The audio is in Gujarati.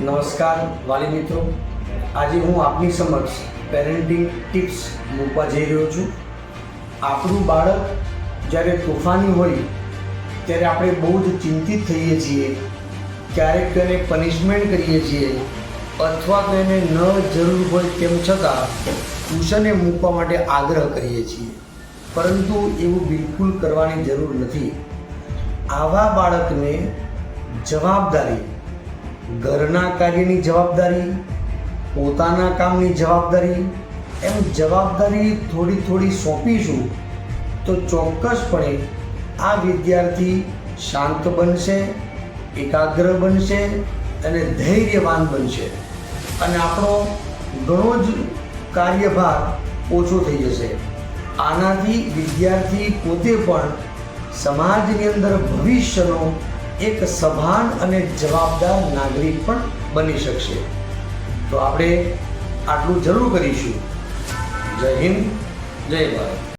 નમસ્કાર વાલી મિત્રો, આજે હું આપની સમક્ષ પેરેન્ટિંગ ટિપ્સ મૂકવા જઈ રહ્યો છું. આપણું બાળક જ્યારે તોફાની હોય ત્યારે આપણે બહુ જ ચિંતિત થઈએ છીએ. ક્યારેક તેને પનિશમેન્ટ કરીએ છીએ અથવા તો એને ન જરૂર હોય તેમ છતાં ટ્યુશને મૂકવા માટે આગ્રહ કરીએ છીએ, પરંતુ એવું બિલકુલ કરવાની જરૂર નથી. આવા બાળકને જવાબદારી, ઘરના કાર્યની જવાબદારી, પોતાના કામની જવાબદારી, એમ જવાબદારી થોડી થોડી સોંપીશું તો ચોક્કસપણે આ વિદ્યાર્થી શાંત બનશે, એકાગ્ર બનશે અને ધૈર્યવાન બનશે અને આપણો ઘણો જ કાર્યભાર ઓછો થઈ જશે. આનાથી વિદ્યાર્થી પોતે પણ સમાજની અંદર ભવિષ્યનો એક સભાન અને જવાબદાર નાગરિક પણ બની શકશે. તો આપણે આટલું જરૂર કરીશું. જય હિન્દ, જય ભારત.